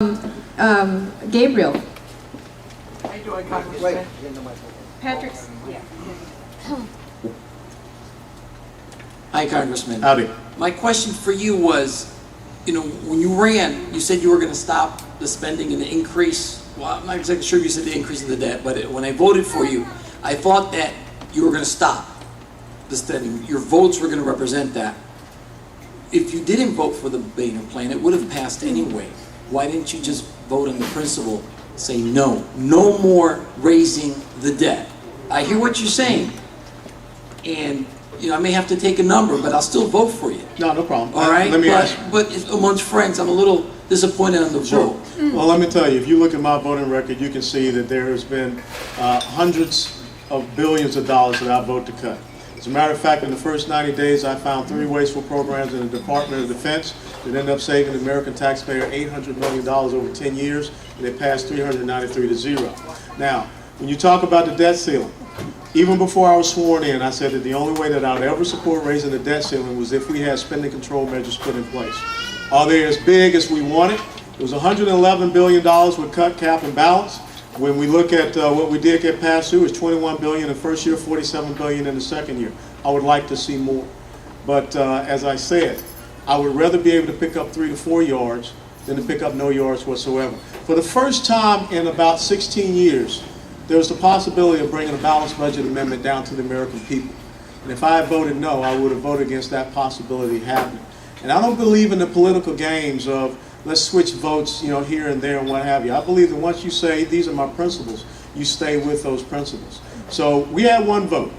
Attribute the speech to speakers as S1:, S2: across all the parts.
S1: Gabriel.
S2: How you doing, Congressman?
S1: Patrick's. Yeah.
S3: Hi, Congressman.
S4: Howdy.
S3: My question for you was, when you ran, you said you were going to stop the spending and the increase. Well, I'm not exactly sure you said the increase in the debt, but when I voted for you, I thought that you were going to stop the spending. Your votes were going to represent that. If you didn't vote for the Boehner plan, it would have passed anyway. Why didn't you just vote on the principle, say no more raising the debt? I hear what you're saying, and I may have to take a number, but I'll still vote for you.
S4: No problem.
S3: All right,
S4: Let me ask you.
S3: but amongst friends, I'm a little disappointed on the vote.
S4: Well, let me tell you, if you look at my voting record, you can see that there has been hundreds of billions of dollars that I vote to cut. As a matter of fact, in the first 90 days, I found 3 wasteful programs in the Department of Defense that ended up saving the American taxpayer $800 million over 10 years, and they passed 393 to 0. Now, when you talk about the debt ceiling, even before I was sworn in, I said that the only way that I would ever support raising the debt ceiling was if we had spending control measures put in place. Are they as big as we wanted? It was $111 billion with cut, cap, and balance. When we look at what we did get passed through, it's $21 billion in the first year, $47 billion in the second year. I would like to see more. But as I said, I would rather be able to pick up 3 to 4 yards than to pick up no yards whatsoever. For the first time in about 16 years, there was the possibility of bringing a balanced budget amendment down to the American people. And if I had voted no, I would have voted against that possibility happening. And I don't believe in the political games of let's switch votes, here and there and what have you. I believe that once you say these are my principles, you stay with those principles. So we had one vote,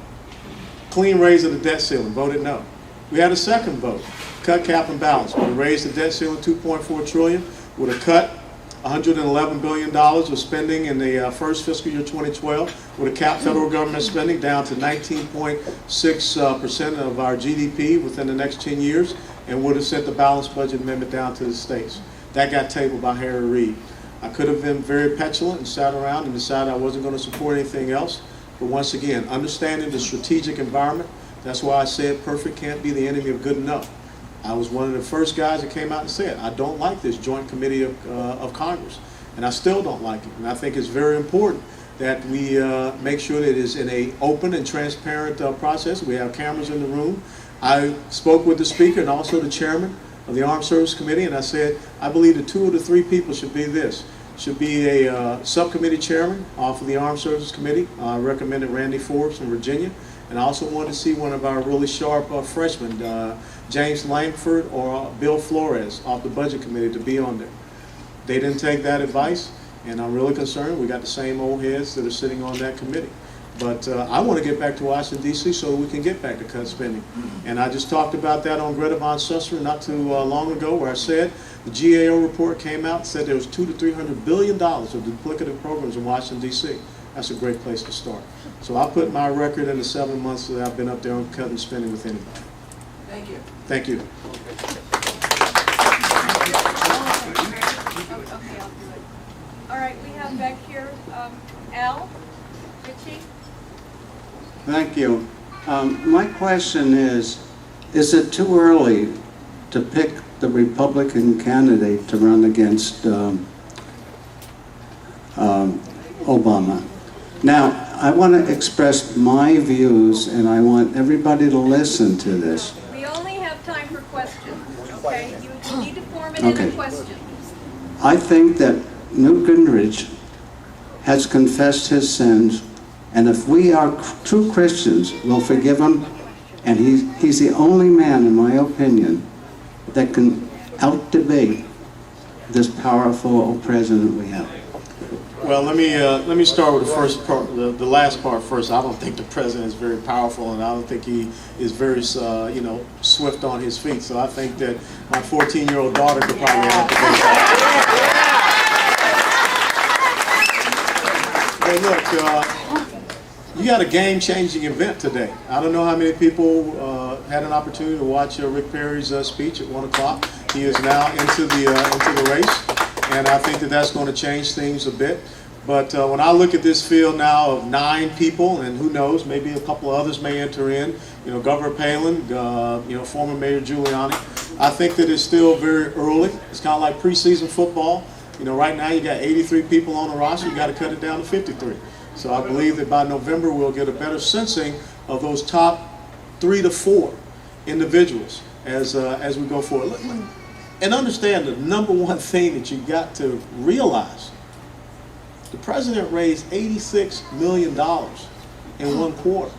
S4: clean raise of the debt ceiling, voted no. We had a second vote, cut, cap, and balance. We raised the debt ceiling $2.4 trillion with a cut $111 billion of spending in the first fiscal year 2012, with a cap federal government spending down to 19.6% of our GDP within the next 10 years, and would have sent the balanced budget amendment down to the states. That got tabled by Harry Reid. I could have been very petulant and sat around and decided I wasn't going to support anything else, but once again, understanding the strategic environment, that's why I said perfect can't be the enemy of good enough. I was one of the first guys that came out and said, I don't like this joint committee of Congress, and I still don't like it. And I think it's very important that we make sure that it is in an open and transparent process. We have cameras in the room. I spoke with the Speaker and also the Chairman of the Armed Services Committee, and I said, I believe that 2 of the 3 people should be this. Should be a subcommittee chairman off of the Armed Services Committee. I recommended Randy Forbes from Virginia. And I also wanted to see one of our really sharp freshmen, James Langford or Bill Flores off the Budget Committee to be on there. They didn't take that advice, and I'm really concerned. We got the same old heads that are sitting on that committee. But I want to get back to Washington, D.C. so we can get back to cut spending. And I just talked about that on Greta Von Susteren not too long ago, where I said the GAO report came out and said there was $200 to $300 billion of duplicative programs in Washington, D.C. That's a great place to start. So I'll put my record in the 7 months that I've been up there on cutting spending with anybody.
S2: Thank you.
S4: Thank you.
S1: All right, we have back here Al Ritchie.
S5: Thank you. My question is it too early to pick the Republican candidate to run against Obama? Now, I want to express my views, and I want everybody to listen to this.
S1: We only have time for questions, okay? You need to form it in a question.
S5: I think that Newt Gingrich has confessed his sins, and if we are true Christians, we'll forgive him, and he's the only man, in my opinion, that can out-debate this powerful president we have.
S4: Well, let me start with the first part, the last part first. I don't think the president is very powerful, and I don't think he is very, swift on his feet. So I think that my 14-year-old daughter could probably have to do Hey, look, you got a game-changing event today. I don't know how many people had an opportunity to watch Rick Perry's speech at 1 o'clock. He is now into the race, and I think that that's going to change things a bit. But when I look at this field now of 9 people, and who knows, maybe a couple of others may enter in, Governor Palin, former Mayor Giuliani, I think that it's still very early. It's kind of like preseason football. You know, right now you got 83 people on the roster, you got to cut it down to 53. So I believe that by November we'll get a better sensing of those top 3 to 4 individuals as we go forward. And understand the number one thing that you got to realize: the president raised $86 million in 1 quarter.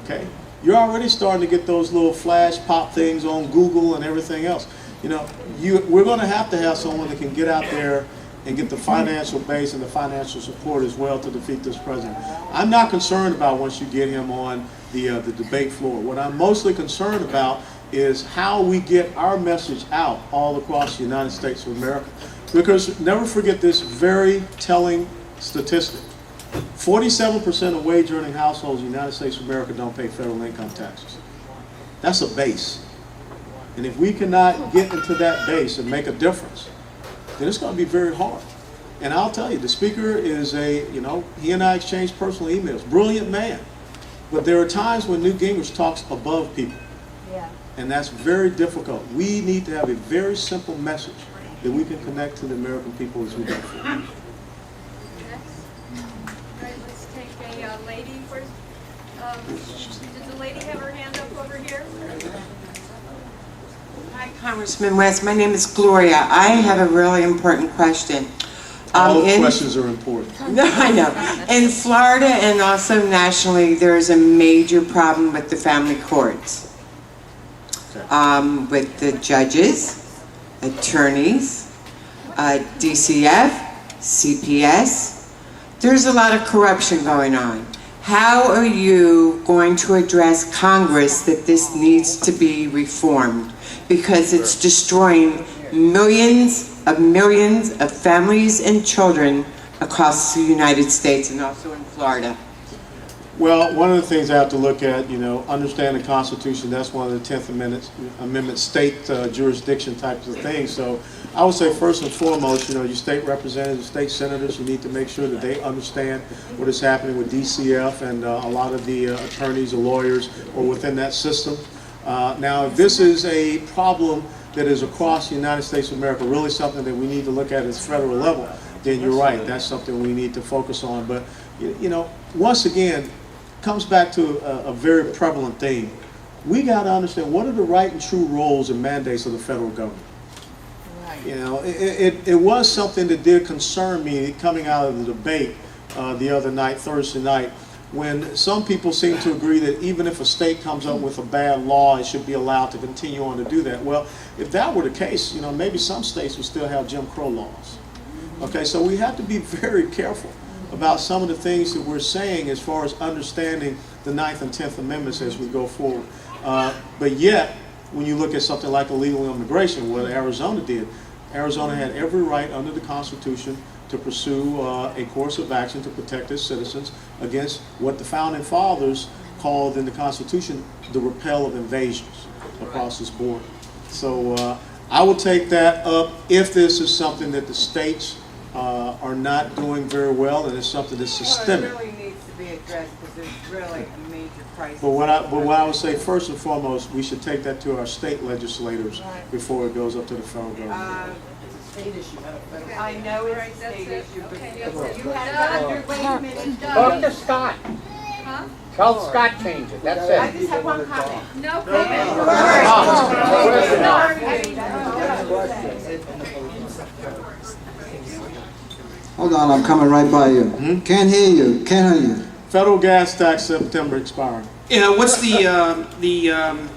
S4: Okay, you're already starting to get those little flash pop things on Google and everything else. You know, we're going to have someone that can get out there and get the financial base and the financial support as well to defeat this president. I'm not concerned about once you get him on the debate floor. What I'm mostly concerned about is how we get our message out all across the United States of America. Because never forget this very telling statistic. 47% of wage-earning households in the United States of America don't pay federal income taxes. That's a base. And if we cannot get into that base and make a difference, then it's going to be very hard. And I'll tell you, the speaker is he and I exchange personal emails. Brilliant man. But there are times when Newt Gingrich talks above people.
S1: Yeah.
S4: And that's very difficult. We need to have a very simple message that we can connect to the American people as we go forward.
S1: Next. All right, let's take a lady first. Did the lady have her hand up over here?
S6: Hi, Congressman West. My name is Gloria. I have a really important question.
S4: All questions are important.
S6: No, I know. In Florida and also nationally, there is a major problem with the family courts. With the judges, attorneys, DCF, CPS. There's a lot of corruption going on. How are you going to address Congress that this needs to be reformed? Because it's destroying millions of families and children across the United States and also in Florida.
S4: Well, one of the things I have to look at, understand the Constitution. That's one of the 10th Amendment state jurisdiction types of things. So I would say first and foremost, your state representatives, state senators, you need to make sure that they understand what is happening with DCF and a lot of the attorneys or lawyers or within that system. Now, if this is a problem that is across the United States of America, really something that we need to look at at the federal level, then you're right. That's something we need to focus on. But, once again, comes back to a very prevalent theme. We got to understand what are the right and true roles and mandates of the federal government. Right. It was something that did concern me coming out of the debate the other night, Thursday night, when some people seem to agree that even if a state comes up with a bad law, it should be allowed to continue on to do that. Well, if that were the case, maybe some states would still have Jim Crow laws. Okay, so we have to be very careful about some of the things that we're saying as far as understanding the 9th and 10th Amendments as we go forward. But yet, when you look at something like illegal immigration, what Arizona did, Arizona had every right under the Constitution to pursue a course of action to protect its citizens against what the Founding Fathers called in the Constitution the repel of invasions across this border. So I would take that up if this is something that the states are not doing very well, and it's something that's systemic.
S7: Well, it really needs to be addressed because there's really a major crisis.
S4: But what I would say first and foremost, we should take that to our state legislators before it goes up to the federal government.
S7: State issue. I know it's a state issue, but
S1: Okay,
S7: you had it wait a minute.
S8: Talk to Scott.
S1: Huh?
S8: Tell Scott change it, that's
S7: I
S8: it.
S7: just have one comment.
S1: No comment.
S5: Hold on, I'm coming right by you. Can't hear you, can't hear you.
S4: Federal gas tax September expiring.
S9: What's the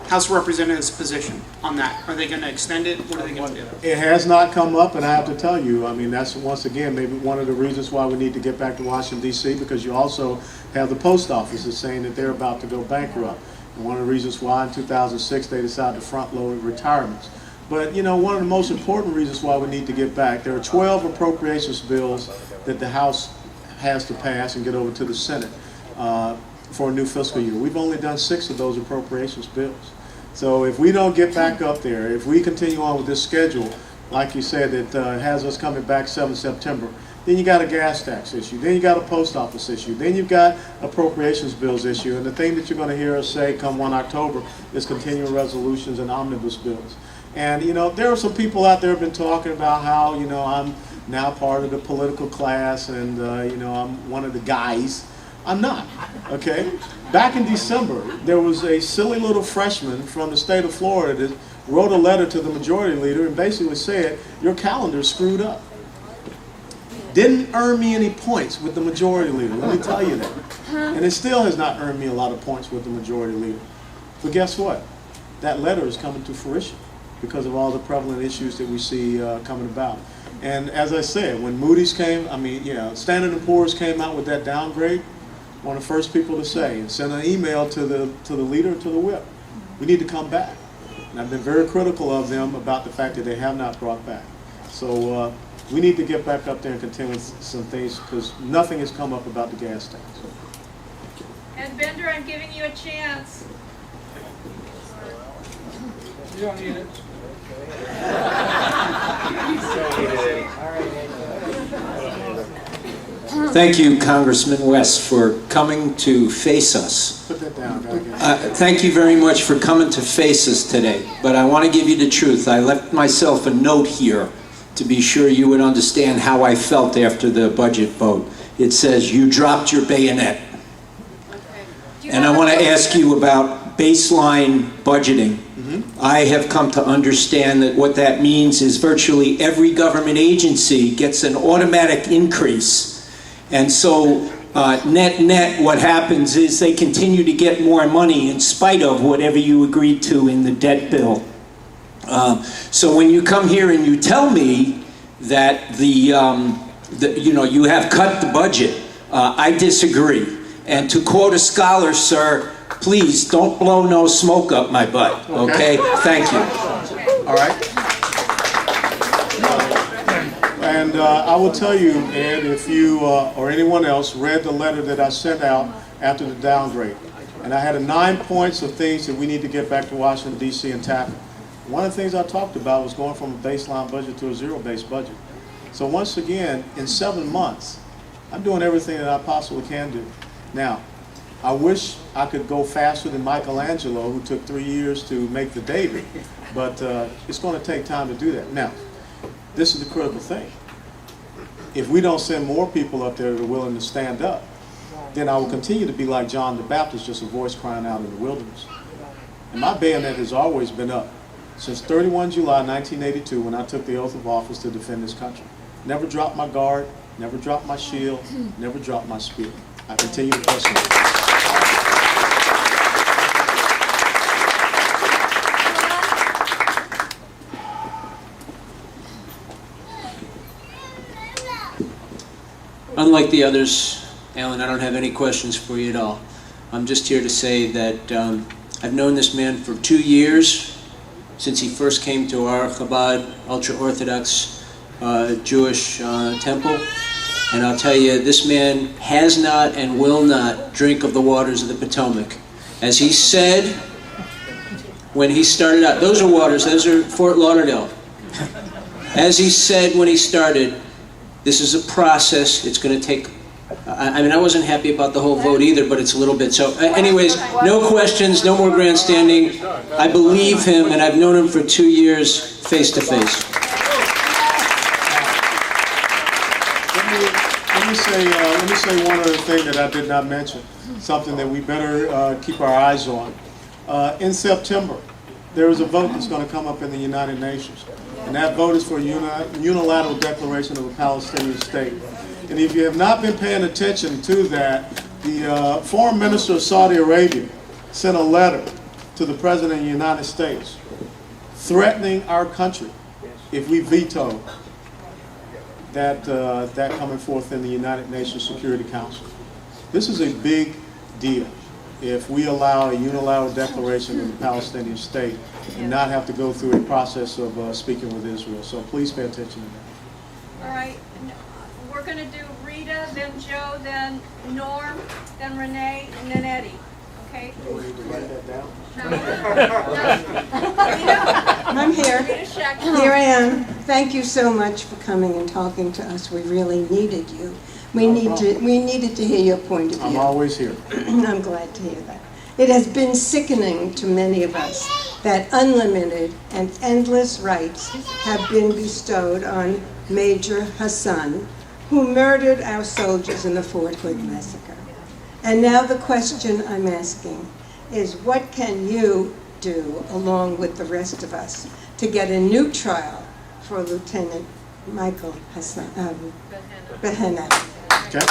S9: House of Representatives' position on that? Are they going to extend it? What are they going to do?
S4: It has not come up, and I have to tell you, that's once again maybe one of the reasons why we need to get back to Washington, D.C., because you also have the post office is saying that they're about to go bankrupt. And one of the reasons why in 2006 they decided to front load retirements. But, one of the most important reasons why we need to get back, there are 12 appropriations bills that the House has to pass and get over to the Senate for a new fiscal year. We've only done 6 of those appropriations bills. So if we don't get back up there, if we continue on with this schedule, like you said, that has us coming back 7 September, then you got a gas tax issue, then you got a post office issue, then you've got appropriations bills issue, and the thing that you're going to hear us say come 1 October is continuing resolutions and omnibus bills. And, there are some people out there who have been talking about how, now part of the political class and, you know, I'm one of the guys. I'm not, okay? Back in December, there was a silly little freshman from the state of Florida that wrote a letter to the majority leader and basically said, your calendar's screwed up. Didn't earn me any points with the majority leader, let me tell you that. And it still has not earned me a lot of points with the majority leader. But guess what? That letter is coming to fruition because of all the prevalent issues that we see coming about. And as I said, when Moody's came, I mean, yeah, Standard & Poor's came out with that downgrade, one of the first people to say, and send an email to the leader, to the whip, we need to come back. And I've been very critical of them about the fact that they have not brought back. So we need to get back up there and continue with some things because nothing has come up about the gas tanks.
S1: And Bender, I'm giving you a chance.
S2: You don't need it.
S10: Thank you, Congressman West, for coming to face us.
S4: Put that down, guys.
S10: Thank you very much for coming to face us today. But I want to give you the truth. I left myself a note here to be sure you would understand how I felt after the budget vote. It says, you dropped your bayonet. And I want to ask you about baseline budgeting. I have come to understand that what that means is virtually every government agency gets an automatic increase. And so net, what happens is they continue to get more money in spite of whatever you agreed to in the debt bill. So when you come here and you tell me that you have cut the budget, I disagree. And to quote a scholar, sir, please don't blow no smoke up my butt, okay? Thank you.
S4: All right. And I will tell you, Ed, if you or anyone else read the letter that I sent out after the downgrade, and I had 9 points of things that we need to get back to Washington, D.C. and tackle. One of the things I talked about was going from a baseline budget to a zero-based budget. So once again, in 7 months, I'm doing everything that I possibly can do. Now, I wish I could go faster than Michelangelo, who took 3 years to make the David, but it's going to take time to do that. Now, this is the critical thing. If we don't send more people up there that are willing to stand up, then I will continue to be like John the Baptist, just a voice crying out in the wilderness. And my bayonet has always been up since 31 July 1982 when I took the oath of office to defend this country. Never dropped my guard, never dropped my shield, never dropped my spear. I continue to press on.
S10: Unlike the others, Alan, I don't have any questions for you at all. I'm just here to say that I've known this man for 2 years, since he first came to our Chabad, ultra-Orthodox Jewish temple. And I'll tell you, this man has not and will not drink of the waters of the Potomac. As he said when he started out, those are waters, those are Fort Lauderdale. As he said when he started, this is a process, it's going to take, I mean, I wasn't happy about the whole vote either, but it's a little bit. So anyways, no questions, no more grandstanding. I believe him, and I've known him for 2 years, face to face.
S4: Let me say one other thing that I did not mention, something that we better keep our eyes on. In September, there is a vote that's going to come up in the United Nations, and that vote is for a unilateral declaration of a Palestinian state. And if you have not been paying attention to that, the foreign minister of Saudi Arabia sent a letter to the President of the United States threatening our country if we veto that coming forth in the United Nations Security Council. This is a big deal if we allow a unilateral declaration of the Palestinian state and not have to go through a process of speaking with Israel. So please pay attention to that.
S1: All right, we're going to do Rita, then Joe, then Norm, then Renee, and then Eddie. Okay?
S4: Do we need to write that down?
S11: I'm here.
S1: Rita Scheck.
S11: Here I am. Thank you so much for coming and talking to us. We really needed you. We needed to hear your point of view.
S4: I'm always here.
S11: I'm glad to hear that. It has been sickening to many of us that unlimited and endless rights have been bestowed on Major Hassan, who murdered our soldiers in the Fort Hood massacre. And now the question I'm asking is, what can you do, along with the rest of us, to get a new trial for Lieutenant Michael Behenna?
S4: Okay.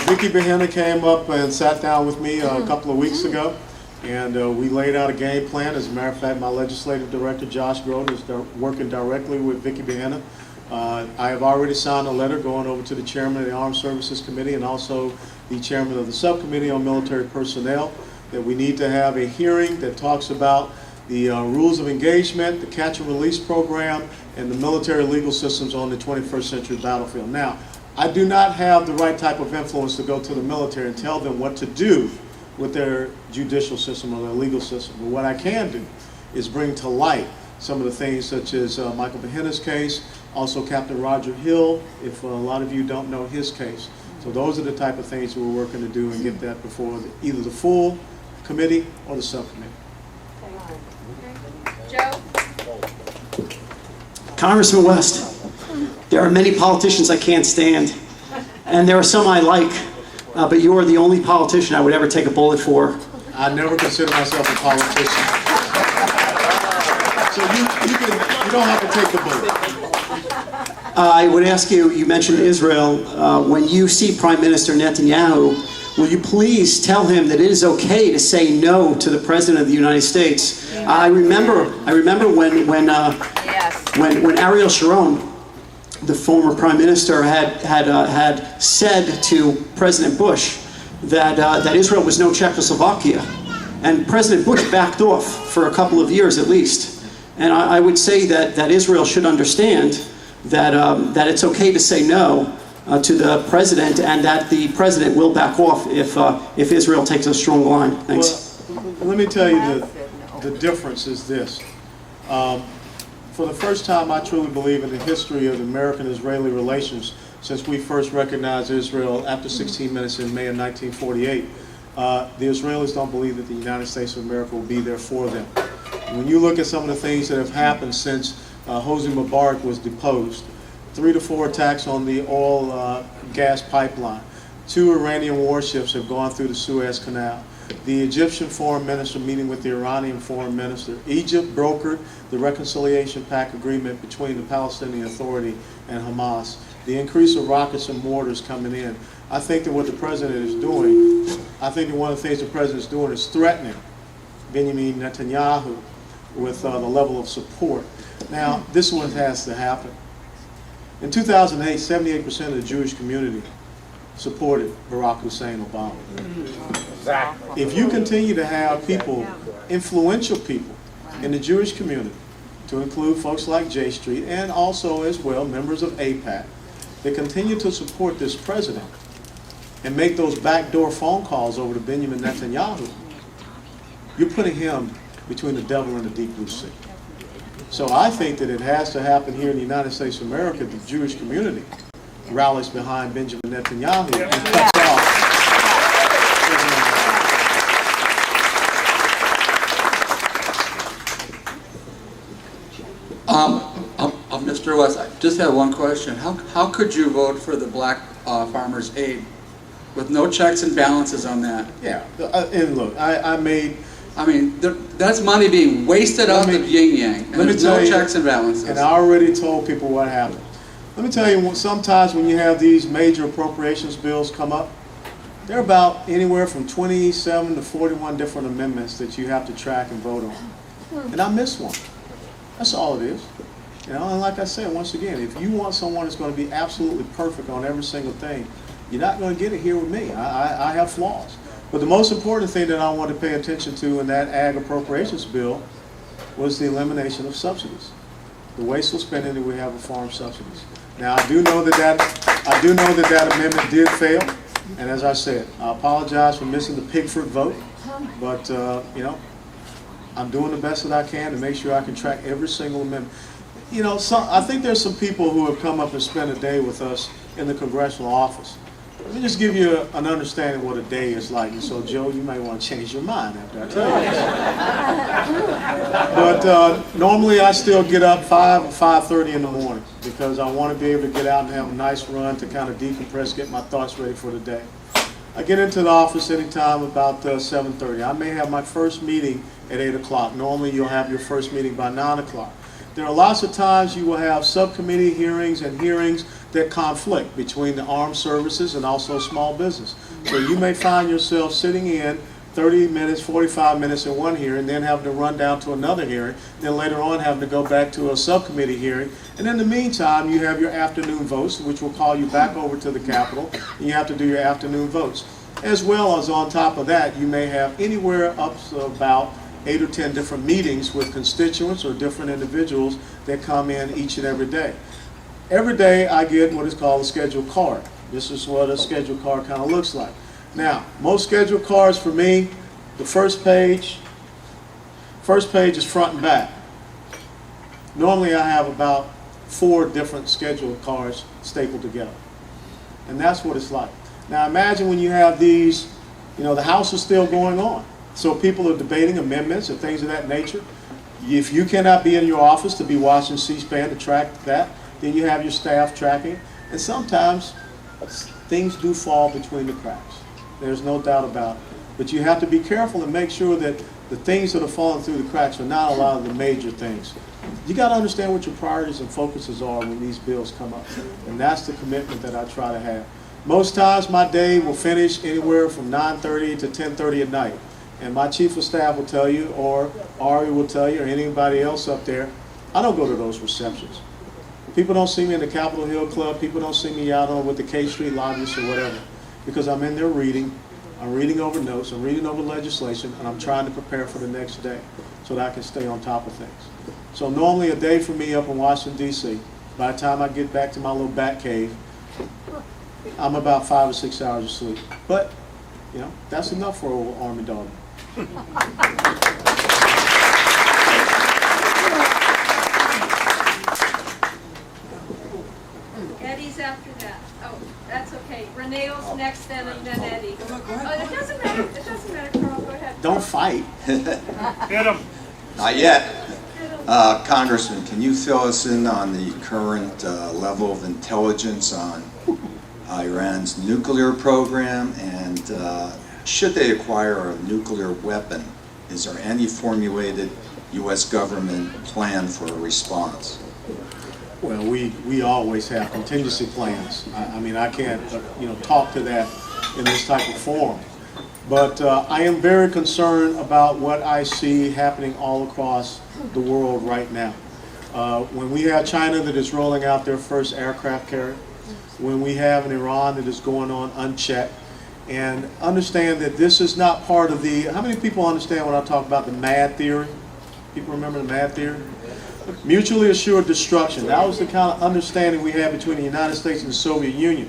S4: Vicky Behenna came up and sat down with me a couple of weeks ago, and we laid out a game plan. As a matter of fact, my legislative director, Josh Groden, is working directly with Vicky Behenna. I have already signed a letter going over to the chairman of the Armed Services Committee and also the chairman of the Subcommittee on Military Personnel that we need to have a hearing that talks about the rules of engagement, the catch and release program, and the military legal systems on the 21st century battlefield. Now, I do not have the right type of influence to go to the military and tell them what to do with their judicial system or their legal system. But what I can do is bring to light some of the things such as Michael Behenna's case, also Captain Roger Hill, if a lot of you don't know his case. So those are the type of things we're working to do and get that before either the full committee or the subcommittee.
S1: Joe?
S12: Congressman West, there are many politicians I can't stand, and there are some I like, but you are the only politician I would ever take a bullet for.
S4: I never consider myself a politician. So you don't have to take the bullet.
S12: I would ask you, you mentioned Israel, when you see Prime Minister Netanyahu, will you please tell him that it is okay to say no to the President of the United States? I remember when Ariel Sharon, the former Prime Minister, had said to President Bush that Israel was no Czechoslovakia, and President Bush backed off for a couple of years at least. And I would say that Israel should understand that it's okay to say no to the president, and that the president will back off if Israel takes a strong line. Thanks.
S4: Well, let me tell you the difference is this. For the first time, I truly believe in the history of American-Israeli relations since we first recognized Israel after 16 minutes in May of 1948. The Israelis don't believe that the United States of America will be there for them. When you look at some of the things that have happened since Hosni Mubarak was deposed, 3 to 4 attacks on the oil gas pipeline, 2 Iranian warships have gone through the Suez Canal, the Egyptian foreign minister meeting with the Iranian foreign minister, Egypt brokered the reconciliation pact agreement between the Palestinian Authority and Hamas, the increase of rockets and mortars coming in. I think that what the president is doing, I think that one of the things the president is doing is threatening Benjamin Netanyahu with the level of support. Now, this is what has to happen. In 2008, 78% of the Jewish community supported Barack Hussein Obama.
S8: Exactly.
S4: If you continue to have people, influential people in the Jewish community, to include folks like J Street and also as well members of AIPAC, that continue to support this president and make those backdoor phone calls over to Benjamin Netanyahu, you're putting him between the devil and the deep blue sea. So I think that it has to happen here in the United States of America. The Jewish community rallies behind Benjamin Netanyahu and cuts off.
S13: Mr. West, I just have one question. How could you vote for the Black Farmers Aid with no checks and balances on that?
S4: Yeah, and look, I mean,
S13: that's money being wasted out of yin-yang, and there's no checks and balances.
S4: And I already told people what happened. Let me tell you, sometimes when you have these major appropriations bills come up, there are about anywhere from 27 to 41 different amendments that you have to track and vote on. And I missed one. That's all it is. You know, and like I said, once again, if you want someone that's going to be absolutely perfect on every single thing, you're not going to get it here with me. I have flaws. But the most important thing that I want to pay attention to in that ag appropriations bill was the elimination of subsidies, the wasteful spending that we have with farm subsidies. Now, I do know that amendment did fail, and as I said, I apologize for missing the Pigford vote, but you know, I'm doing the best that I can to make sure I can track every single amendment. You know, I think there's some people who have come up and spent a day with us in the congressional office. Let me just give you an understanding of what a day is like. And so, Joe, you might want to change your mind after I tell you this. But normally I still get up 5 or 5:30 in the morning because I want to be able to get out and have a nice run to kind of decompress, get my thoughts ready for the day. I get into the office anytime about 7:30. I may have my first meeting at 8 o'clock. Normally you'll have your first meeting by 9 o'clock. There are lots of times you will have subcommittee hearings and hearings that conflict between the armed services and also small business. So you may find yourself sitting in 30 minutes, 45 minutes in one hearing, then having to run down to another hearing, then later on having to go back to a subcommittee hearing. And in the meantime, you have your afternoon votes, which will call you back over to the Capitol, and you have to do your afternoon votes. As well as on top of that, you may have anywhere up to about 8 or 10 different meetings with constituents or different individuals that come in each and every day. Every day I get what is called a schedule card. This is what a schedule card kind of looks like. Now, most schedule cards for me, the first page is front and back. Normally I have about 4 different schedule cards stapled together. And that's what it's like. Now imagine when you have these, the House is still going on. So people are debating amendments and things of that nature. If you cannot be in your office to be watching C-SPAN to track that, then you have your staff tracking. And sometimes things do fall between the cracks. There's no doubt about it. But you have to be careful and make sure that the things that are falling through the cracks are not a lot of the major things. You got to understand what your priorities and focuses are when these bills come up. And that's the commitment that I try to have. Most times my day will finish anywhere from 9:30 to 10:30 at night. And my chief of staff will tell you, or Ari will tell you, or anybody else up there, I don't go to those receptions. People don't see me in the Capitol Hill Club. People don't see me out on with the K Street lobbyists or whatever. Because I'm in there reading. I'm reading over notes. I'm reading over legislation. And I'm trying to prepare for the next day so that I can stay on top of things. So normally a day for me up in Washington, D.C., by the time I get back to my little bat cave, I'm about 5 or 6 hours of sleep. But, that's enough for an old Army dog.
S1: Eddie's after that. Oh, that's okay. Renee's next, then Eddie. Oh, it doesn't matter. It doesn't matter, Carl. Go ahead.
S4: Don't fight.
S8: Hit him.
S14: Not yet. Congressman, can you fill us in on the current level of intelligence on Iran's nuclear program, and should they acquire a nuclear weapon, is there any formulated U.S. government plan for a response?
S4: Well, we always have contingency plans. I mean, I can't talk to that in this type of forum. But I am very concerned about what I see happening all across the world right now. When we have China that is rolling out their first aircraft carrier, when we have an Iran that is going on unchecked, and understand that this is not part of the, how many people understand when I talk about the MAD theory? People remember the MAD theory? Mutually assured destruction. That was the kind of understanding we had between the United States and the Soviet Union.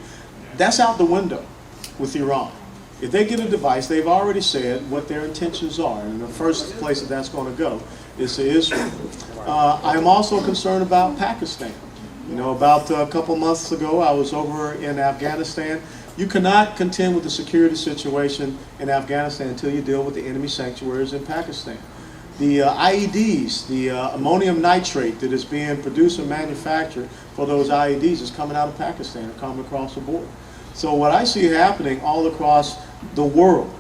S4: That's out the window with Iran. If they get a device, they've already said what their intentions are, and the first place that that's going to go is to Israel. I am also concerned about Pakistan. About a couple months ago, I was over in Afghanistan. You cannot contend with the security situation in Afghanistan until you deal with the enemy sanctuaries in Pakistan. The IEDs, the ammonium nitrate that is being produced and manufactured for those IEDs is coming out of Pakistan or coming across the border. So what I see happening all across the world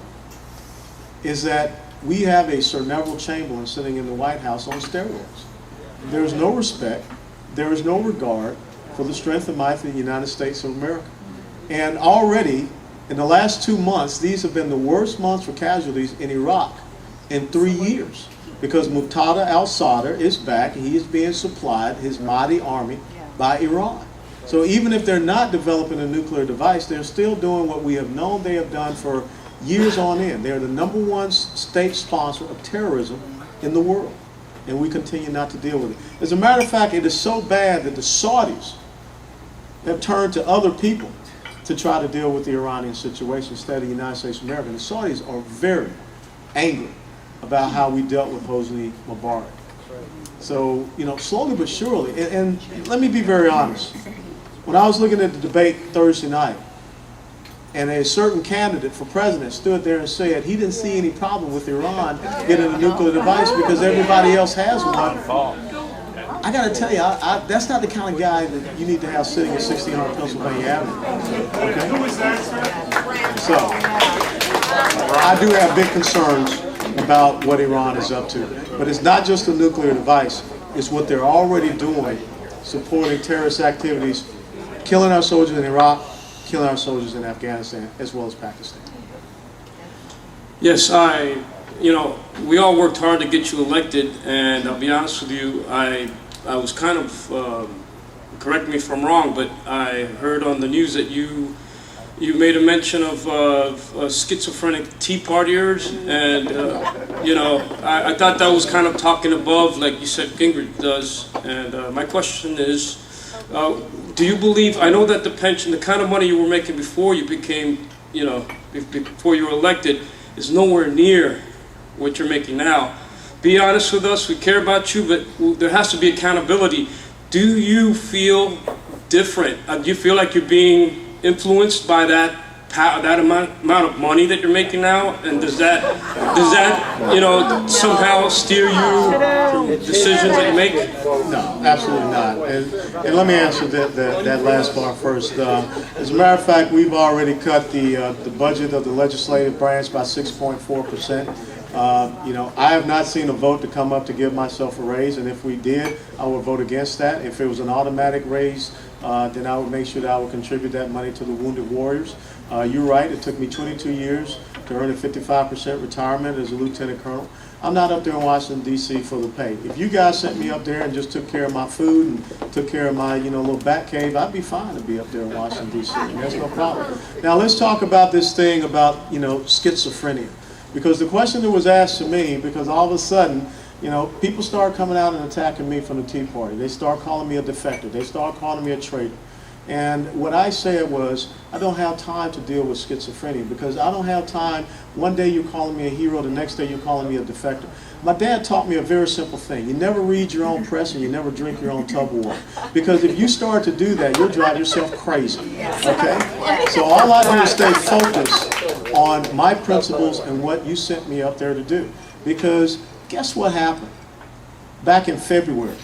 S4: is that we have a Sir Neville Chamberlain sitting in the White House on steroids. There is no respect, there is no regard for the strength and might of the United States of America. And already, in the last 2 months, these have been the worst months for casualties in Iraq in 3 years. Because Muqtada al-Sadr is back, he is being supplied, his mighty army, by Iran. So even if they're not developing a nuclear device, they're still doing what we have known they have done for years on end. They're the #1 state sponsor of terrorism in the world. And we continue not to deal with it. As a matter of fact, it is so bad that the Saudis have turned to other people to try to deal with the Iranian situation instead of the United States of America. And the Saudis are very angry about how we dealt with Hosni Mubarak. So, slowly but surely, and let me be very honest. When I was looking at the debate Thursday night, and a certain candidate for president stood there and said he didn't see any problem with Iran getting a nuclear device because everybody else has one, I got to tell you, that's not the kind of guy that you need to have sitting at 1600 Pennsylvania Avenue. Okay? So, I do have big concerns about what Iran is up to. But it's not just a nuclear device, it's what they're already doing, supporting terrorist activities, killing our soldiers in Iraq, killing our soldiers in Afghanistan, as well as Pakistan.
S15: Yes, we all worked hard to get you elected, and I'll be honest with you, I was kind of, correct me if I'm wrong, but I heard on the news that you made a mention of schizophrenic Tea Partiers, and I thought that was kind of talking above, like you said, Gingrich does. And my question is, do you believe? I know that the pension, the kind of money you were making before you became, before you were elected, is nowhere near what you're making now. Be honest with us. We care about you, but there has to be accountability. Do you feel different? Do you feel like you're being influenced by that amount of money that you're making now, and does that somehow steer you from decisions that you make?
S4: No, absolutely not. And let me answer that last part first. As a matter of fact, we've already cut the budget of the legislative branch by 6.4%. I have not seen a vote to come up to give myself a raise, and if we did, I would vote against that. If it was an automatic raise, then I would make sure that I would contribute that money to the wounded warriors. You're right, it took me 22 years to earn a 55% retirement as a lieutenant colonel. I'm not up there in Washington, D.C. for the pay. If you guys sent me up there and just took care of my food and took care of my little bat cave, I'd be fine to be up there in Washington, D.C. and that's no problem. Now let's talk about this thing about schizophrenia. Because the question that was asked to me, because all of a sudden, people start coming out and attacking me from the Tea Party. They start calling me a defector. They start calling me a traitor. And what I said was, I don't have time to deal with schizophrenia because I don't have time. One day you're calling me a hero, the next day you're calling me a defector. My dad taught me a very simple thing. You never read your own press and you never drink your own tub of water. Because if you start to do that, you'll drive yourself crazy. Okay? So all I do is stay focused on my principles and what you sent me up there to do. Because guess what happened back in February?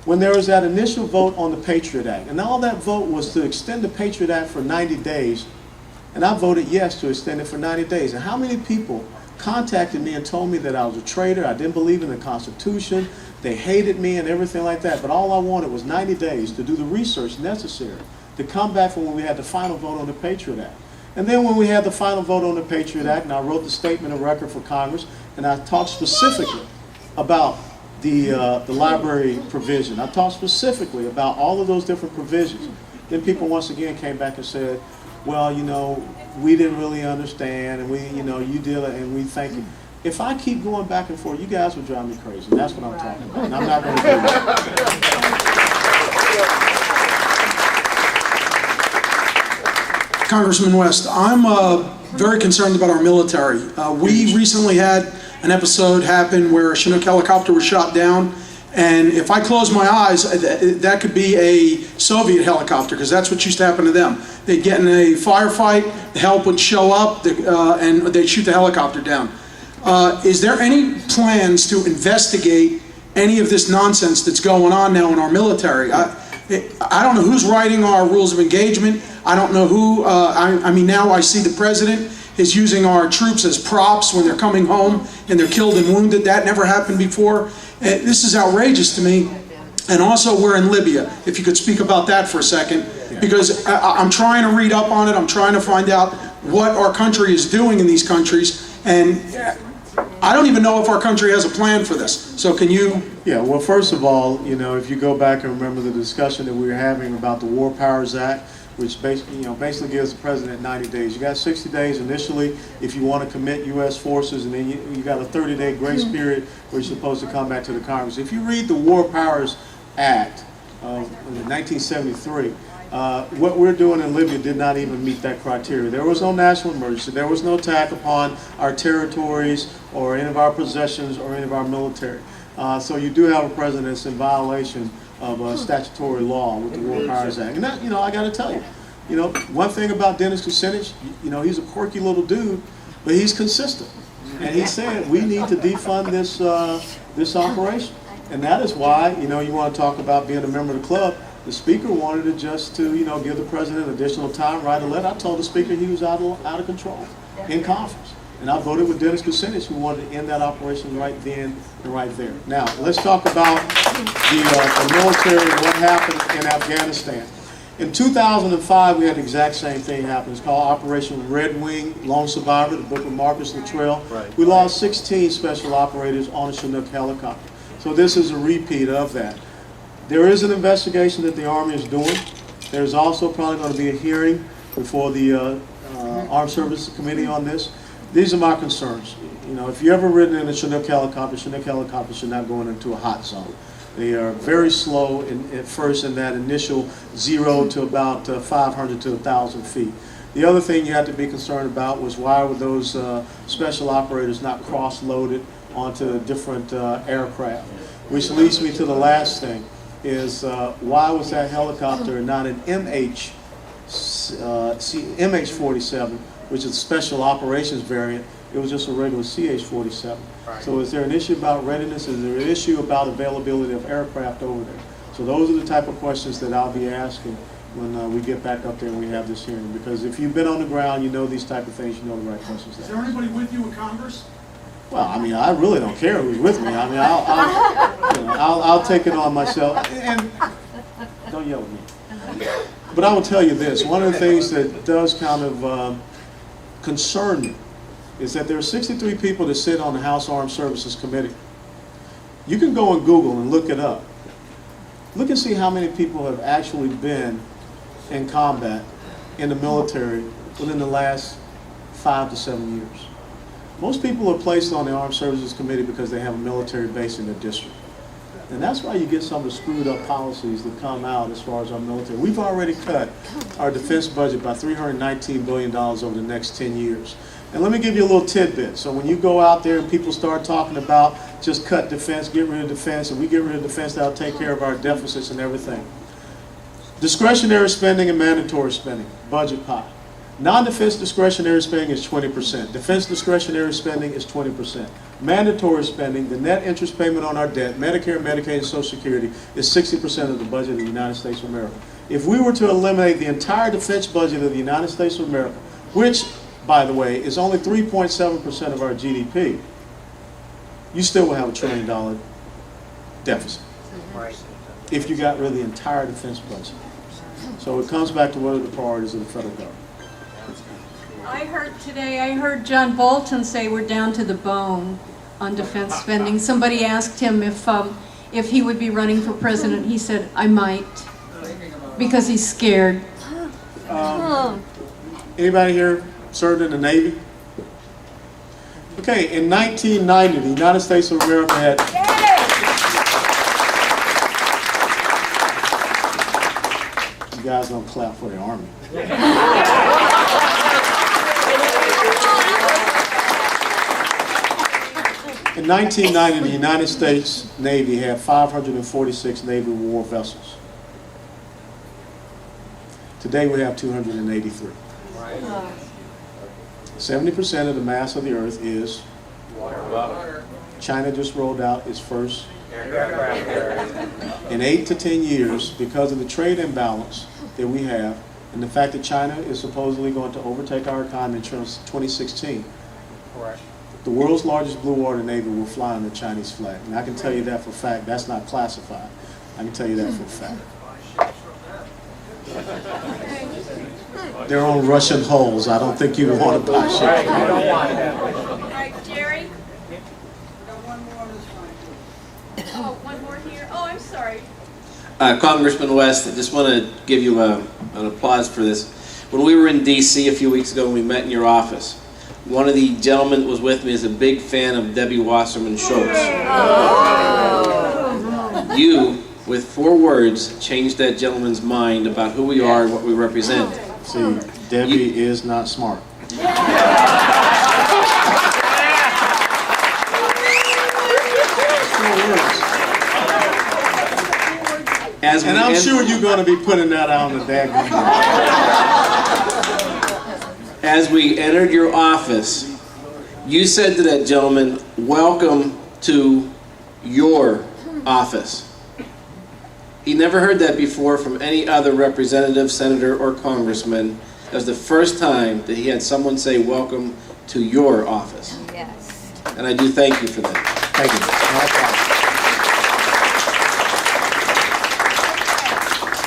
S4: When there was that initial vote on the Patriot Act, and all that vote was to extend the Patriot Act for 90 days, and I voted yes to extend it for 90 days. And how many people contacted me and told me that I was a traitor, I didn't believe in the Constitution, they hated me and everything like that, but all I wanted was 90 days to do the research necessary to come back from when we had the final vote on the Patriot Act. And then when we had the final vote on the Patriot Act, and I wrote the statement of record for Congress, and I talked specifically about the library provision. I talked specifically about all of those different provisions. Then people once again came back and said, well, we didn't really understand, and you did it, and we thank you. If I keep going back and forth, you guys will drive me crazy. That's what I'm talking about, and I'm not going to do that.
S16: Congressman West, I'm very concerned about our military. We recently had an episode happen where a Chinook helicopter was shot down, and if I close my eyes, that could be a Soviet helicopter, because that's what used to happen to them. They'd get in a firefight, the help would show up, and they'd shoot the helicopter down. Is there any plans to investigate any of this nonsense that's going on now in our military? I don't know who's writing our rules of engagement. I don't know who, I mean, now I see the president is using our troops as props when they're coming home and they're killed and wounded. That never happened before. This is outrageous to me. And also, we're in Libya. If you could speak about that for a second, because I'm trying to read up on it. I'm trying to find out what our country is doing in these countries. And I don't even know if our country has a plan for this. So can you?
S4: Yeah, well, first of all, if you go back and remember the discussion that we were having about the War Powers Act, which basically gives the president 90 days. You got 60 days initially if you want to commit U.S. forces, and then you got a 30-day grace period where you're supposed to come back to the Congress. If you read the War Powers Act of 1973, what we're doing in Libya did not even meet that criteria. There was no national emergency. There was no attack upon our territories or any of our possessions or any of our military. So you do have a president that's in violation of statutory law with the War Powers Act. And that, I got to tell you, You know, one thing about Dennis Kucinich, you know, he's a quirky little dude, but he's consistent. And he said, we need to defund this, this operation. And that is why, you know, you want to talk about being a member of the club. The speaker wanted to just to, you know, give the president additional time, write a letter. I told the speaker he was out of control in conference. And I voted with Dennis Kucinich, who wanted to end that operation right then and right there. Now, let's talk about the military and what happened in Afghanistan. In 2005, we had the exact same thing happen. It's called Operation Red Wing, Lone Survivor, the book of Marcus Luttrell. Right. We lost 16 special operators on a Chinook helicopter. So this is a repeat of that. There is an investigation that the Army is doing. There's also probably going to be a hearing before the Armed Services Committee on this. These are my concerns. You know, if you've ever ridden in a Chinook helicopter should not go into a hot zone. They are very slow at first in that initial 0 to about 500 to 1,000 feet. The other thing you have to be concerned about was why were those special operators not cross-loaded onto different aircraft? Which leads me to the last thing, is why was that helicopter not an MH-47, which is a special operations variant? It was just a regular CH-47. Right. So is there an issue about readiness? Is there an issue about availability of aircraft over there? So those are the type of questions that I'll be asking when we get back up there and we have this hearing. Because if you've been on the ground, you know these type of things, you know the right questions.
S16: Is there anybody with you in Congress?
S4: Well, I mean, I really don't care who's with me. I mean, I'll take it on myself. And don't yell at me. But I will tell you this. One of the things that does kind of concern me is that there are 63 people that sit on the House Armed Services Committee. You can go on Google and look it up. Look and see how many people have actually been in combat in the military within the last 5 to 7 years. Most people are placed on the Armed Services Committee because they have a military base in their district. And that's why you get some of the screwed up policies that come out as far as our military. We've already cut our defense budget by $319 billion over the next 10 years. And let me give you a little tidbit. So when you go out there and people start talking about just cut defense, get rid of defense, and we get rid of defense, that'll take care of our deficits and everything. Discretionary spending and mandatory spending, budget pie. Non-defense discretionary spending is 20%. Defense discretionary spending is 20%. Mandatory spending, the net interest payment on our debt, Medicare, Medicaid, and Social Security, is 60% of the budget of the United States of America. If we were to eliminate the entire defense budget of the United States of America, which, by the way, is only 3.7% of our GDP, you still will have $1 trillion deficit if you got rid of the entire defense budget. So it comes back to what are the priorities of the federal government.
S1: I heard John Bolton say we're down to the bone on defense spending. Somebody asked him if he would be running for president. He said, I might, because he's scared.
S4: Anybody here served in the Navy? Okay, in 1990, the United States of America had... You guys don't clap for the Army. In 1990, the United States Navy had 546 Navy war vessels. Today we have 283. 70% of the mass of the earth is water. China just rolled out its first in 8 to 10 years because of the trade imbalance that we have and the fact that China is supposedly going to overtake our economy in 2016. Correct. The world's largest blue water navy will fly on the Chinese flag. And I can tell you that for a fact. That's not classified. I can tell you that for a fact. They're on Russian hulls. I don't think you want to buy shit.
S1: All right, Jerry? Oh, one more here. Oh, I'm sorry.
S17: Congressman West, I just want to give you an applause for this. When we were in D.C. a few weeks ago and we met in your office, one of the gentlemen that was with me is a big fan of Debbie Wasserman Schultz. Oh. You, with 4 words, changed that gentleman's mind about who we are and what we represent.
S4: See, Debbie is not smart. And I'm sure you're going to be putting that out on the daggone.
S17: as we entered your office, you said to that gentleman, "Welcome to your office." He never heard that before from any other representative, senator, or congressman. That was the first time that he had someone say, "Welcome to your office."
S18: Yes.
S17: And I do thank you for that.
S4: Thank you.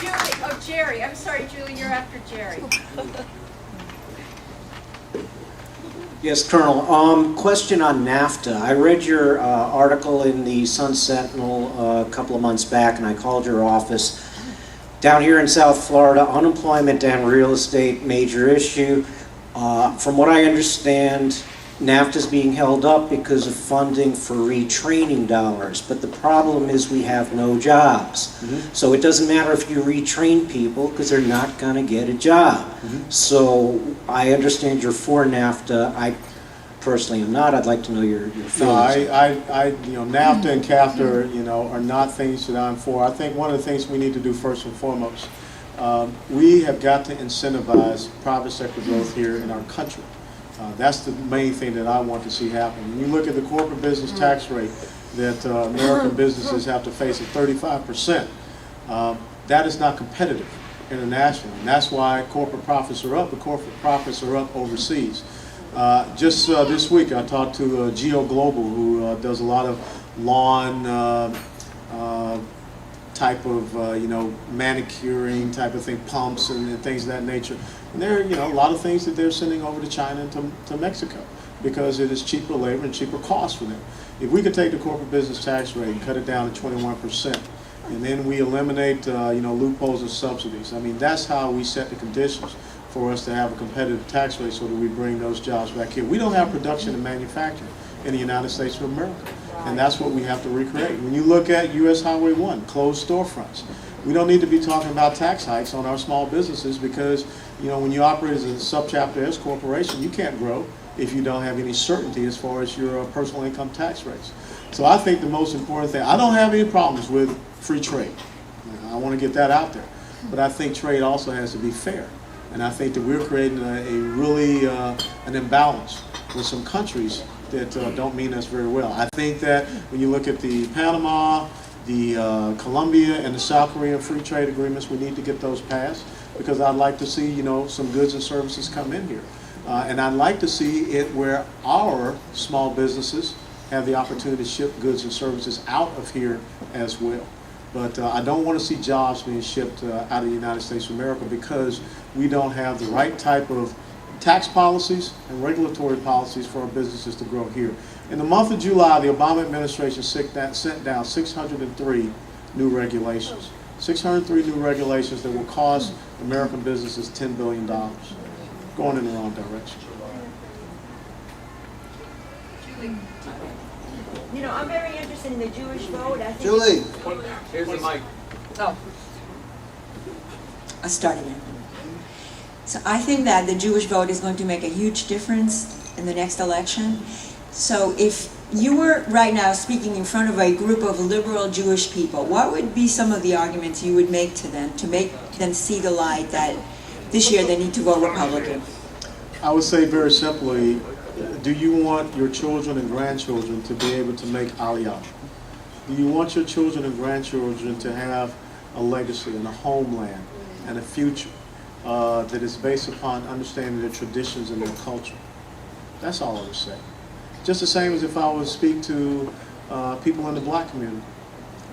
S18: Julie, oh, Jerry, I'm sorry, Julie, you're after Jerry.
S19: Yes, Colonel. Question on NAFTA. I read your article in the Sun Sentinel a couple of months back, and I called your office. Down here in South Florida, unemployment and real estate, major issue. From what I understand, NAFTA is being held up because of funding for retraining dollars. But the problem is we have no jobs. So it doesn't matter if you retrain people because they're not going to get a job. So I understand you're for NAFTA. I personally am not. I'd like to know your feelings.
S4: No, NAFTA and CAFTA, are not things that I'm for. I think one of the things we need to do first and foremost, we have got to incentivize private sector growth here in our country. That's the main thing that I want to see happen. When you look at the corporate business tax rate that American businesses have to face at 35%, that is not competitive internationally. And that's why corporate profits are up. The corporate profits are up overseas. Just this week, I talked to Geo Global, who does a lot of lawn type of, manicuring type of thing, pumps and things of that nature. And there are, a lot of things that they're sending over to China and to Mexico because it is cheaper labor and cheaper cost for them. If we could take the corporate business tax rate and cut it down to 21%, and then we eliminate, loopholes and subsidies, I mean, that's how we set the conditions for us to have a competitive tax rate so that we bring those jobs back here. We don't have production and manufacturing in the United States of America, and that's what we have to recreate. When you look at U.S. Highway 1, closed storefronts, we don't need to be talking about tax hikes on our small businesses because, when you operate as a subchapter S corporation, you can't grow if you don't have any certainty as far as your personal income tax rates. So I think the most important thing, I don't have any problems with free trade. I want to get that out there. But I think trade also has to be fair. And I think that we're creating an imbalance with some countries that don't mean us very well. I think that when you look at the Panama, the Colombia, and the South Korean free trade agreements, we need to get those passed because I'd like to see, some goods and services come in here. And I'd like to see it where our small businesses have the opportunity to ship goods and services out of here as well. But I don't want to see jobs being shipped out of the United States of America because we don't have the right type of tax policies and regulatory policies for our businesses to grow here. In the month of July, the Obama administration sent down 603 new regulations. 603 new regulations that will cost American businesses $10 billion, going in the wrong direction.
S18: I'm very interested in the Jewish vote. I think
S14: Julie.
S2: Here's the mic.
S18: Oh.
S20: I started it. So I think that the Jewish vote is going to make a huge difference in the next election. So if you were right now speaking in front of a group of liberal Jewish people, what would be some of the arguments you would make to them to make them see the light that this year they need to vote Republican?
S4: I would say very simply, do you want your children and grandchildren to be able to make Aliyah? Do you want your children and grandchildren to have a legacy and a homeland and a future that is based upon understanding their traditions and their culture? That's all I would say. Just the same as if I would speak to people in the black community.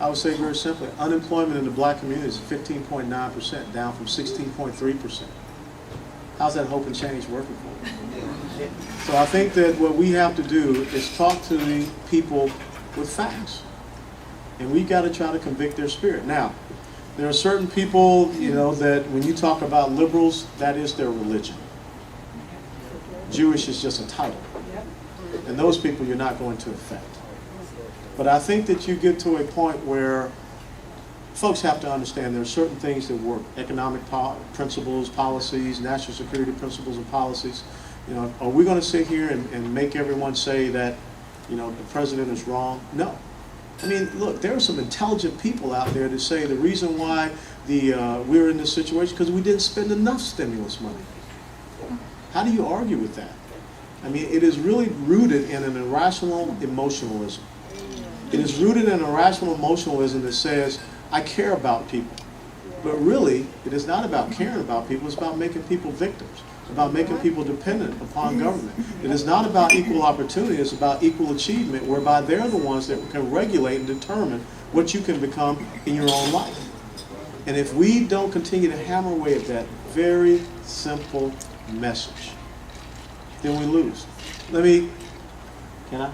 S4: I would say very simply, unemployment in the black community is 15.9%, down from 16.3%. How's that hope and change working for you? So I think that what we have to do is talk to the people with facts. And we've got to try to convict their spirit. Now, there are certain people, that when you talk about liberals, that is their religion. Jewish is just a title. And those people you're not going to affect. But I think that you get to a point where folks have to understand there are certain things that work. Economic principles, policies, national security principles and policies. Are we going to sit here and make everyone say that, the president is wrong? No. I mean, look, there are some intelligent people out there that say the reason why we're in this situation because we didn't spend enough stimulus money. How do you argue with that? I mean, it is really rooted in an irrational emotionalism. It is rooted in irrational emotionalism that says, I care about people. But really, it is not about caring about people, it's about making people victims, about making people dependent upon government. It is not about equal opportunity, it's about equal achievement, whereby they're the ones that can regulate and determine what you can become in your own life. And if we don't continue to hammer away at that very simple message, then we lose. Can I?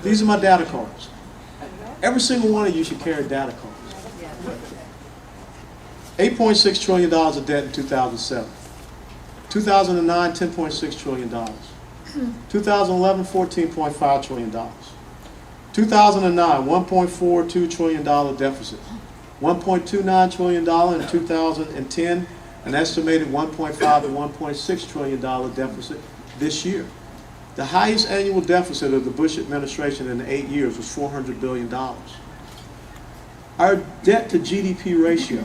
S4: These are my data cards. Every single one of you should carry data cards. $8.6 trillion of debt in 2007. 2009, $10.6 trillion. 2011, $14.5 trillion. 2009, $1.42 trillion deficit. $1.29 trillion in 2010, an estimated $1.5 to $1.6 trillion deficit this year. The highest annual deficit of the Bush administration in 8 years was $400 billion. Our debt to GDP ratio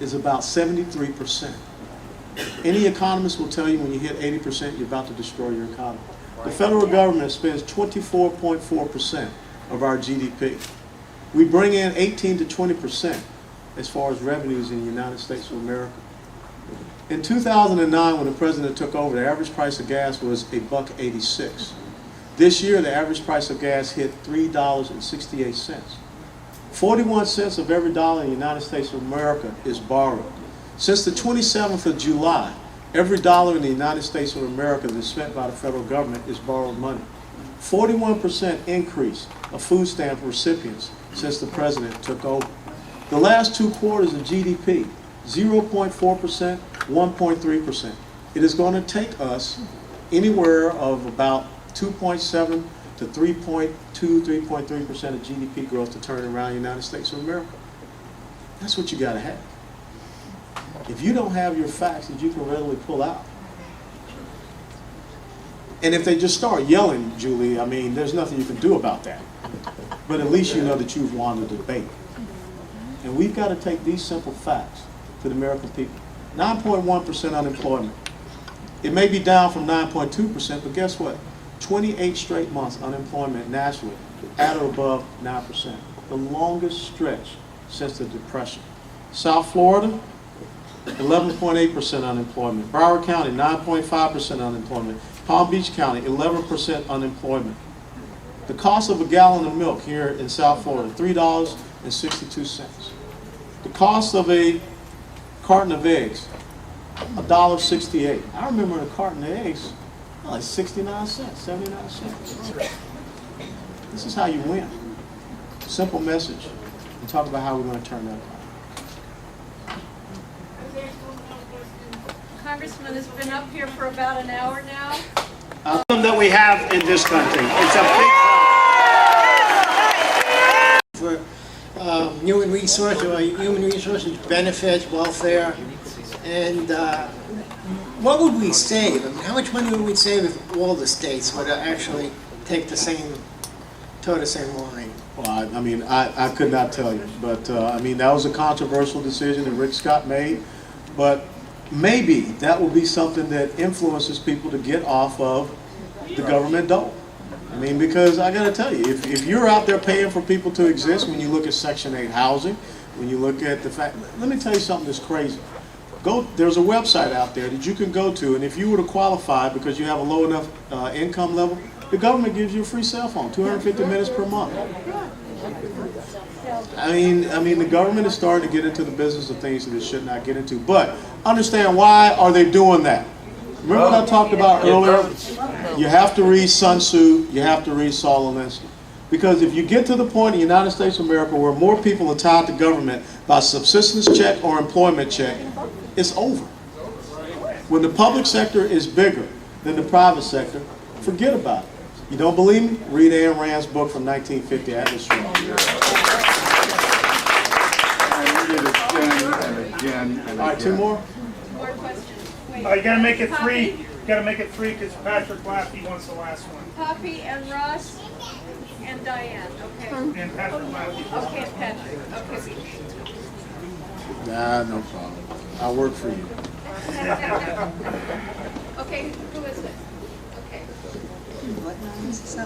S4: is about 73%. Any economist will tell you when you hit 80%, you're about to destroy your economy. The federal government spends 24.4% of our GDP. We bring in 18 to 20% as far as revenues in the United States of America. In 2009, when the president took over, the average price of gas was $1.86. This year, the average price of gas hit $3.68. 41 cents of every dollar in the United States of America is borrowed. Since the 27th of July, every dollar in the United States of America that's spent by the federal government is borrowed money. 41% increase of food stamp recipients since the president took over. The last 2 quarters of GDP, 0.4%, 1.3%. It is going to take us anywhere of about 2.7 to 3.2, 3.3% of GDP growth to turn around the United States of America. That's what you got to have. If you don't have your facts that you can readily pull out, and if they just start yelling, Julie, I mean, there's nothing you can do about that. But at least you know that you've won the debate. And we've got to take these simple facts to the American people. 9.1% unemployment. It may be down from 9.2%, but guess what? 28 straight months unemployment nationally at or above 9%. The longest stretch since the Depression. South Florida, 11.8% unemployment. Broward County, 9.5% unemployment. Palm Beach County, 11% unemployment. The cost of a gallon of milk here in South Florida, $3.62. The cost of a carton of eggs, $1.68. I remember a carton of eggs, like 69 cents, 79 cents. This is how you win. Simple message. And talk about how we're going to turn that around.
S18: Congressman has been up here for about an hour now.
S12: That we have in this country. It's a big
S21: for human resources, benefits, welfare, and what would we save? I mean, how much money would we save if all the states would actually take the same, toe the same line?
S4: Well, I mean, I could not tell you, but I mean, that was a controversial decision that Rick Scott made, but maybe that will be something that influences people to get off of the government dole. I mean, because I got to tell you, if you're out there paying for people to exist, when you look at Section 8 housing, when you look at the fact, let me tell you something that's crazy. There's a website out there that you can go to, and if you were to qualify because you have a low enough income level, the government gives you a free cell phone, 250 minutes per month. I mean, the government is starting to get into the business of things that it should not get into. But understand, why are they doing that? Remember what I talked about earlier? You have to read Sun Tzu, you have to read Saul Alinsky. Because if you get to the point in the United States of America where more people are tied to government by subsistence check or employment check, it's over. When the public sector is bigger than the private sector, forget about it. You don't believe me? Read Ayn Rand's book from 1950, Atlas Shrugged. All right, 2 more?
S18: More questions. Wait.
S22: You gotta make it 3. You gotta make it 3 because Patrick Laffey wants the last one.
S18: Poppy and Russ and Diane. Okay.
S22: And Patrick Laffey.
S18: Okay, Patrick. Okay.
S4: Nah, no problem. I'll work for you.
S18: Okay, who is it? Okay.
S3: What now, Mrs.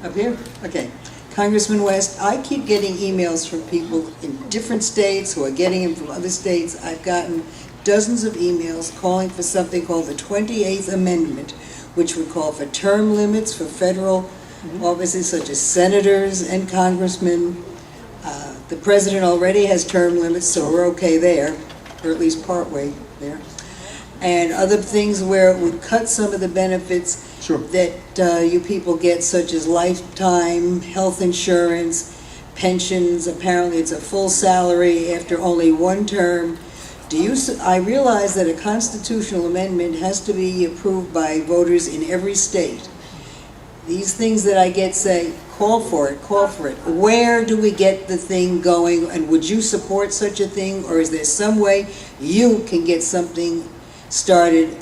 S3: Up here? Okay. Congressman West, I keep getting emails from people in different states who are getting them from other states. I've gotten dozens of emails calling for something called the 28th Amendment, which would call for term limits for federal offices such as senators and congressmen. The president already has term limits, so we're okay there, or at least partway there. And other things where it would cut some of the benefits that you people get, such as lifetime health insurance, pensions. Apparently it's a full salary after only one term. I realize that a constitutional amendment has to be approved by voters in every state. These things that I get say, call for it, call for it. Where do we get the thing going, and would you support such a thing, or is there some way you can get something started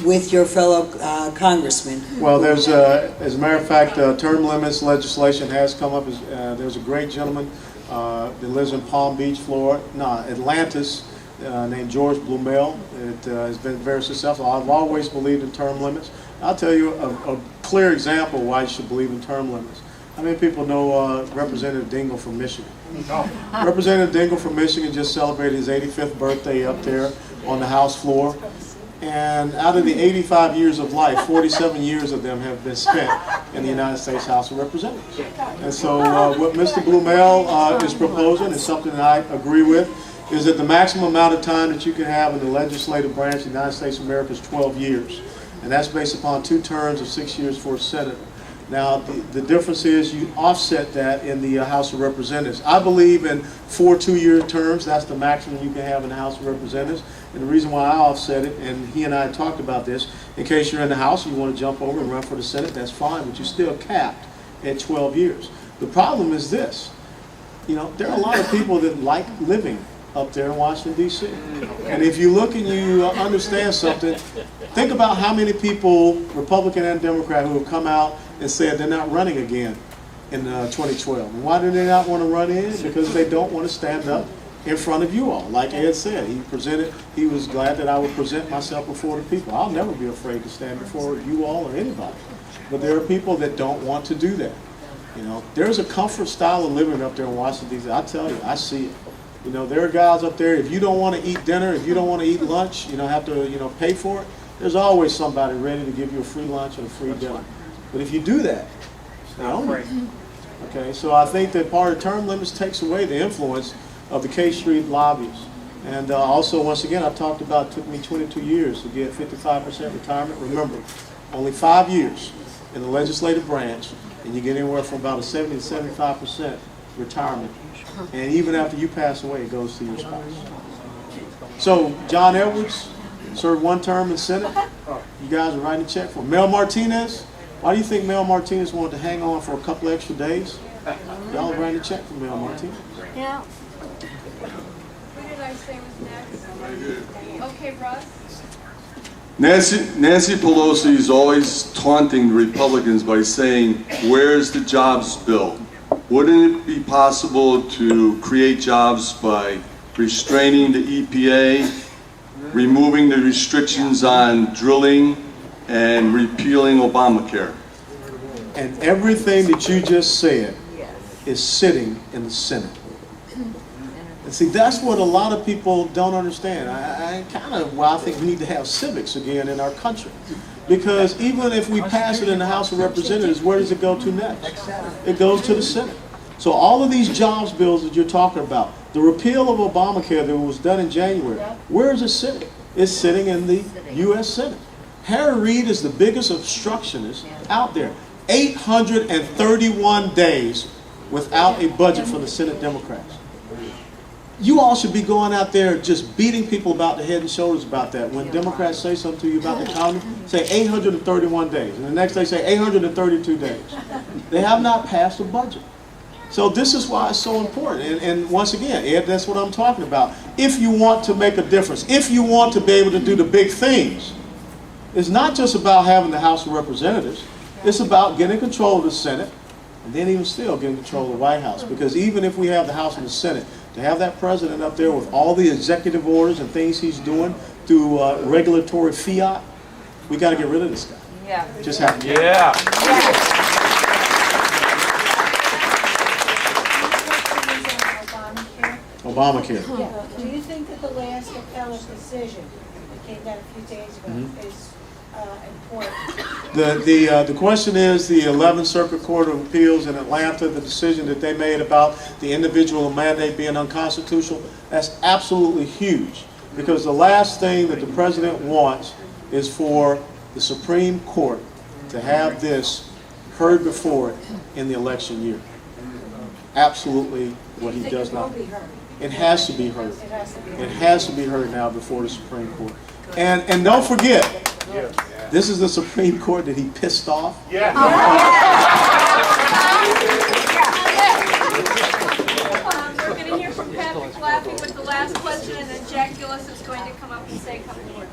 S3: with your fellow congressmen?
S4: Well, there's, as a matter of fact, term limits legislation has come up. There's a great gentleman that lives in Palm Beach, Atlantis, named George Blumel. It has been very successful. I've always believed in term limits. I'll tell you a clear example why you should believe in term limits. How many people know Representative Dingell from Michigan? No. Representative Dingell from Michigan just celebrated his 85th birthday up there on the House floor. And out of the 85 years of life, 47 years of them have been spent in the United States House of Representatives. And so what Mr. Blumel is proposing is something that I agree with, is that the maximum amount of time that you can have in the legislative branch of the United States of America is 12 years. And that's based upon 2 terms of 6 years for a senator. Now, the difference is you offset that in the House of Representatives. I believe in 4 2-year terms. That's the maximum you can have in the House of Representatives. And the reason why I offset it, and he and I talked about this, in case you're in the House and you want to jump over and run for the Senate, that's fine, but you're still capped at 12 years. The problem is this. You know, there are a lot of people that like living up there in Washington, D.C. And if you look and you understand something, think about how many people, Republican and Democrat, who have come out and said they're not running again in 2012. And why do they not want to run in? Because they don't want to stand up in front of you all. Like Ed said, he was glad that I would present myself before the people. I'll never be afraid to stand before you all or anybody. But there are people that don't want to do that. You know, there's a comfort style of living up there in Washington, D.C. I tell you, I see it. You know, there are guys up there, if you don't want to eat dinner, if you don't want to eat lunch, you don't have to, pay for it, there's always somebody ready to give you a free lunch and a free dinner. But if you do that, they own it. Okay, so I think that part of term limits takes away the influence of the K Street lobbyists. And also, once again, I talked about it took me 22 years to get 55% retirement. Remember, only 5 years in the legislative branch, and you get anywhere from about a 70 to 75% retirement. And even after you pass away, it goes to your spouse. So, John Edwards served 1 term in the Senate. You guys are writing a check for him. Mel Martinez, why do you think Mel Martinez wanted to hang on for a couple extra days? Y'all are writing a check for Mel Martinez.
S18: Yeah. Who did I say was next? Okay, Russ.
S6: Nancy Pelosi is always taunting the Republicans by saying, "Where's the jobs bill?" Wouldn't it be possible to create jobs by restraining the EPA, removing the restrictions on drilling, and repealing Obamacare?
S4: And everything that you just said is sitting in the Senate. And see, that's what a lot of people don't understand. I think we need to have civics again in our country. Because even if we pass it in the House of Representatives, where does it go to next? It goes to the Senate. So all of these jobs bills that you're talking about, the repeal of Obamacare that was done in January, where is it sitting? It's sitting in the U.S. Senate. Harry Reid is the biggest obstructionist out there. 831 days without a budget for the Senate Democrats. You all should be going out there just beating people about the head and shoulders about that. When Democrats say something to you about the economy, say 831 days. And the next day say 832 days. They have not passed a budget. So this is why it's so important. And once again, Ed, that's what I'm talking about. If you want to make a difference, if you want to be able to do the big things, it's not just about having the House of Representatives. It's about getting control of the Senate, and then even still getting control of the White House. Because even if we have the House and the Senate, To have that president up there with all the executive orders and things he's doing through regulatory fiat, we got to get rid of this guy.
S2: Yeah.
S4: Just have to.
S8: Yeah.
S4: Obamacare.
S5: Yeah. Do you think that the last appellate decision that came down a few days ago is important?
S4: The question is the 11th Circuit Court of Appeals in Atlanta, the decision that they made about the individual mandate being unconstitutional, that's absolutely huge. Because the last thing that the president wants is for the Supreme Court to have this heard before it in the election year. Absolutely what he does not. It has to be heard. It has to be heard now before the Supreme Court. And don't forget, this is the Supreme Court that he pissed off.
S2: Yeah.
S18: We're going to hear from Patrick Laffey with the last question, and then Jack Gillis is going to come up and say a couple words.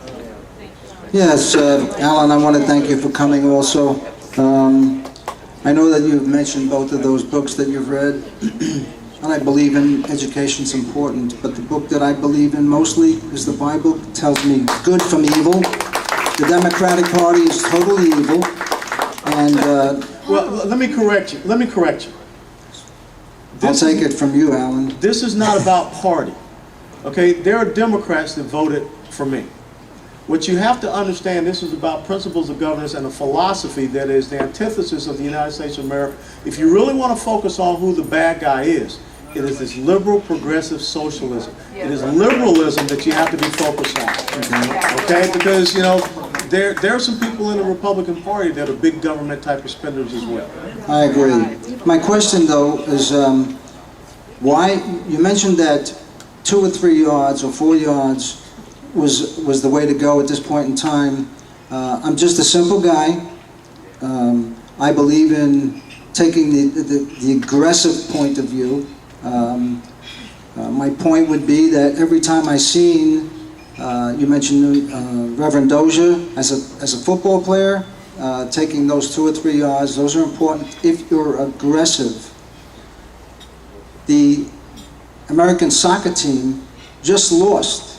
S18: Thank you.
S7: Yes, Alan, I want to thank you for coming also. I know that you've mentioned both of those books that you've read, and I believe in education's important, but the book that I believe in mostly is the Bible. It tells me good from evil. The Democratic Party is totally evil, and...
S4: well, let me correct you. Let me correct you.
S7: I'll take it from you, Alan.
S4: This is not about party. Okay, there are Democrats that voted for me. What you have to understand, this is about principles of governance and a philosophy that is the antithesis of the United States of America. If you really want to focus on who the bad guy is, it is this liberal progressive socialism. It is liberalism that you have to be focused on. Okay, because you know there are some people in the Republican Party that are big government type of spenders as well.
S7: I agree. My question though is why, you mentioned that 2 or 3 yards or 4 yards was the way to go at this point in time. I'm just a simple guy. I believe in taking the aggressive point of view. My point would be that every time I seen, you mentioned Reverend Dozier as a football player, taking those 2 or 3 yards, those are important if you're aggressive. The American soccer team just lost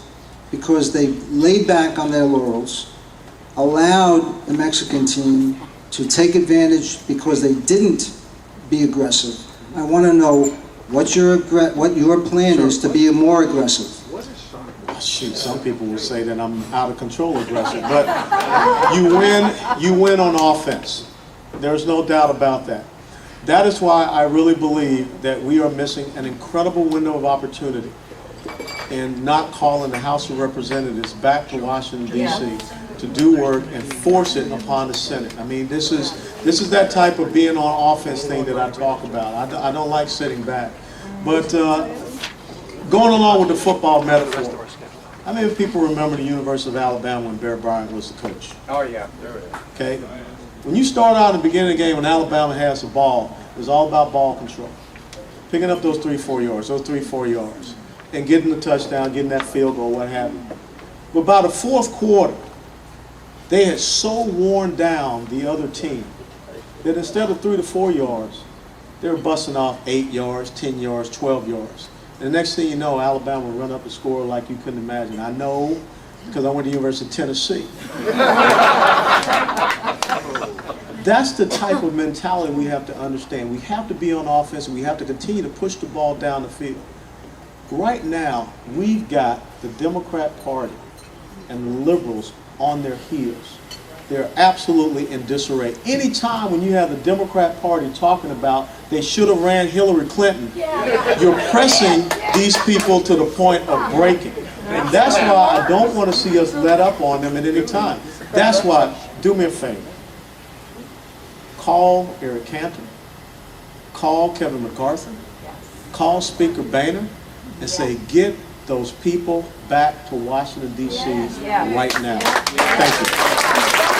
S7: because they laid back on their laurels, allowed the Mexican team to take advantage because they didn't be aggressive. I want to know what your plan is to be more aggressive.
S4: Shoot, some people will say that I'm out of control aggressive, but you win on offense. There's no doubt about that. That is why I really believe that we are missing an incredible window of opportunity in not calling the House of Representatives back to Washington, D.C. to do work and force it upon the Senate. I mean, this is that type of being on offense thing that I talk about. I don't like sitting back. But going along with the football metaphor, how many people remember the University of Alabama when Bear Bryant was the coach?
S8: Oh, yeah. There it is.
S4: Okay? When you start out in the beginning of the game, when Alabama has the ball, it was all about ball control. Picking up those 3-4 yards, and getting the touchdown, getting that field goal, what have you. But by the fourth quarter, they had so worn down the other team that instead of 3 to 4 yards, they were busting off 8 yards, 10 yards, 12 yards. And the next thing you know, Alabama run up a score like you couldn't imagine. I know because I went to the University of Tennessee. That's the type of mentality we have to understand. We have to be on offense, and we have to continue to push the ball down the field. Right now, we've got the Democrat Party and the liberals on their heels. They're absolutely in disarray. Anytime when you have the Democrat Party talking about they should have ran Hillary Clinton, you're pressing these people to the point of breaking. And that's why I don't want to see us let up on them at any time. That's why, do me a favor. Call Eric Cantor. Call Kevin McCarthy. Call Speaker Boehner and say, get those people back to Washington, D.C. right now. Thank you.